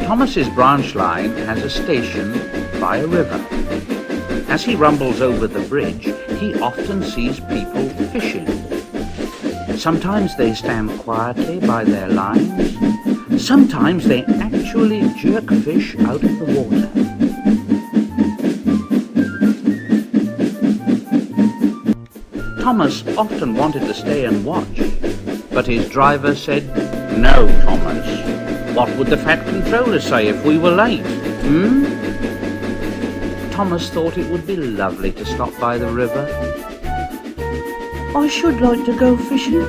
Thomas's branch line has a station by a river. As he rumbles over the bridge, he often sees people fishing. Sometimes they stand quietly by their lines. Sometimes they actually jerk fish out of the water. Thomas often wanted to stay and watch, but his driver said, "No, Thomas. What would the Fat Controller say if we were late? Thomas thought it would be lovely to stop by the river. I should like to go fishing.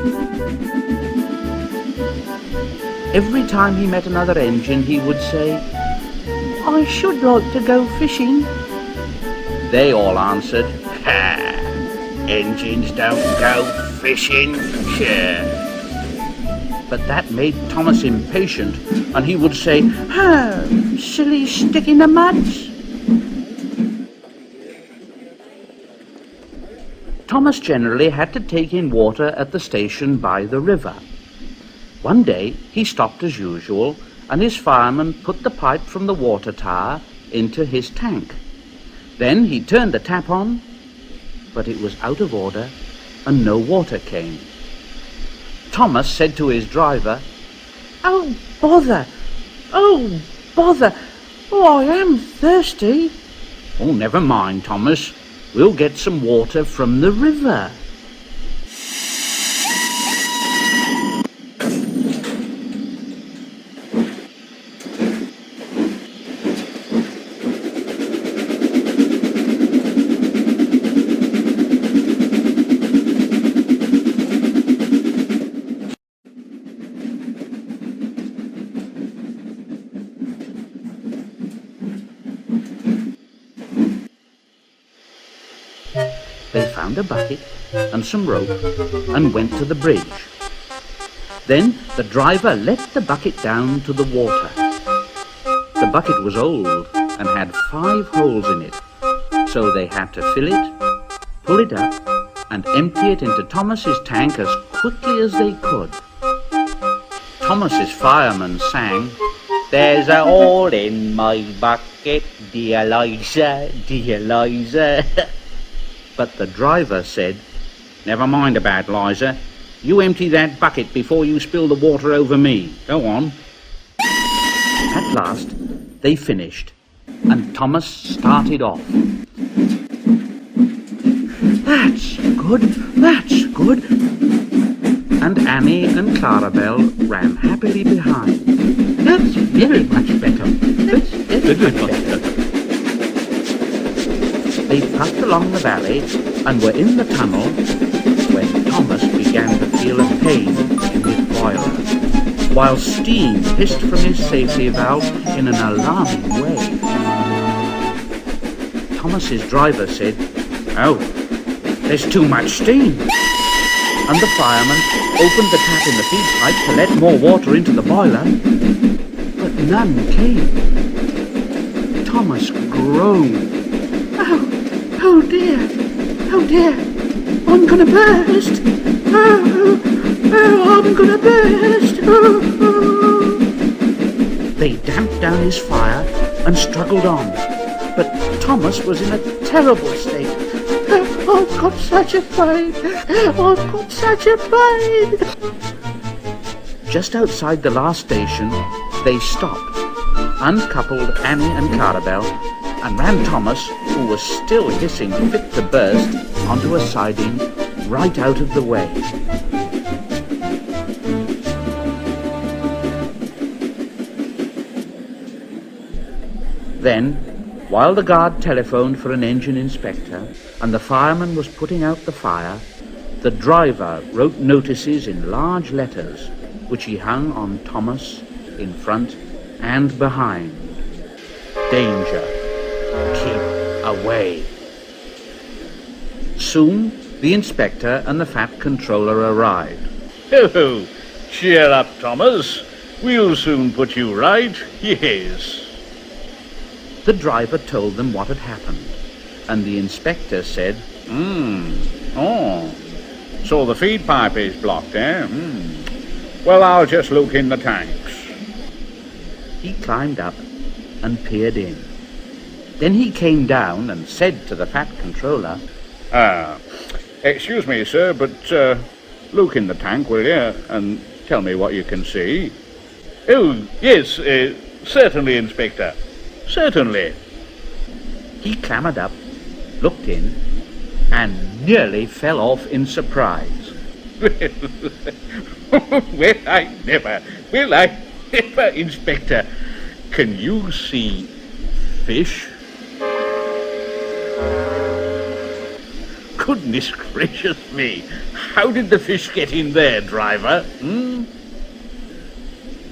Every time he met another engine, he would say, I should like to go fishing. They all answered, "Ha! Engines don't go fishing, sure." But that made Thomas impatient, and he would say, Silly stick in the muds. Thomas generally had to take in water at the station by the river. One day he stopped as usual, and his fireman put the pipe from the water tower into his tank. Then he turned the tap on, but it was out of order and no water came. Thomas said to his driver, Oh, bother! Oh, bother! Oh, I am thirsty. "Oh, never mind, Thomas. We'll get some water from the river." They found a bucket and some rope and went to the bridge. Then the driver let the bucket down to the water. The bucket was old and had 5 holes in it, so they had to fill it, pull it up, and empty it into Thomas's tank as quickly as they could. Thomas's fireman sang, "There's a hole in my bucket, dear Liza, dear Liza." But the driver said, "Never mind about Liza. You empty that bucket before you spill the water over me. Go on." At last, they finished, and Thomas started off. That's good, that's good. And Annie and Clarabelle ran happily behind. That's very much better. That's very much better. They puffed along the valley and were in the tunnel when Thomas began to feel a pain in his boiler, while steam hissed from his safety valve in an alarming way. Thomas's driver said, "Oh, there's too much steam." And the fireman opened the tap in the feed pipe to let more water into the boiler, but none came. Thomas groaned. Oh dear, oh dear, I'm gonna burst. Oh, I'm gonna burst. Oh. They damped down his fire and struggled on, but Thomas was in a terrible state. I've got such a pain. I've got such a pain. Just outside the last station, they stopped, uncoupled Annie and Clarabelle, and ran Thomas, who was still hissing fit to burst, onto a siding right out of the way. Then, while the guard telephoned for an engine inspector and the fireman was putting out the fire, the driver wrote notices in large letters, which he hung on Thomas in front and behind. Danger. Keep away. Soon, the inspector and the Fat Controller arrived. "Oh, cheer up, Thomas. We'll soon put you right, yes." The driver told them what had happened, and the inspector said, Oh, so the feed pipe is blocked, eh? Well, I'll just look in the tanks." He climbed up and peered in. Then he came down and said to the fat controller, Excuse me, sir, but look in the tank, will you, and tell me what you can see? Oh, yes, certainly, Inspector. Certainly. He clambered up, looked in, and nearly fell off in surprise. Well, I never, Inspector. Can you see fish? Goodness gracious me! How did the fish get in there, driver?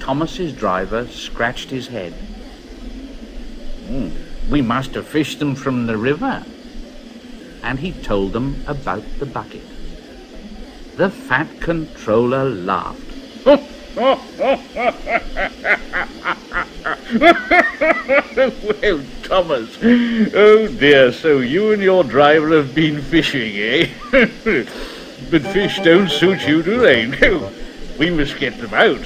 Thomas's driver scratched his head. We must have fished them from the river. And he told them about the bucket. The fat controller laughed. Well, Thomas, oh dear, so you and your driver have been fishing, eh? But fish don't suit you, do they? No, we must get them out.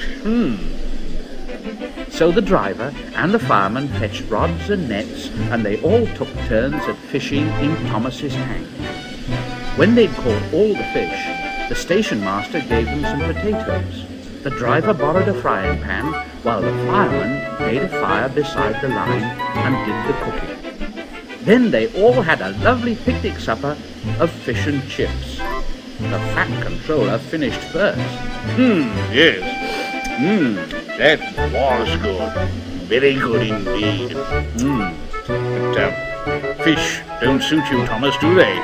So the driver and the fireman fetched rods and nets, and they all took turns at fishing in Thomas's tank. When they'd caught all the fish, the station master gave them some potatoes. The driver borrowed a frying pan, while the fireman made a fire beside the line and did the cooking. Then they all had a lovely picnic supper of fish and chips. The fat controller finished first. Yes. That was good. Very good indeed. But fish don't suit you, Thomas, do they?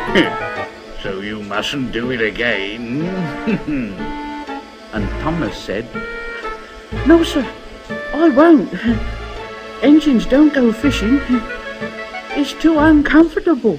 So you mustn't do it again. And Thomas said, No, sir, I won't. Engines don't go fishing. It's too uncomfortable.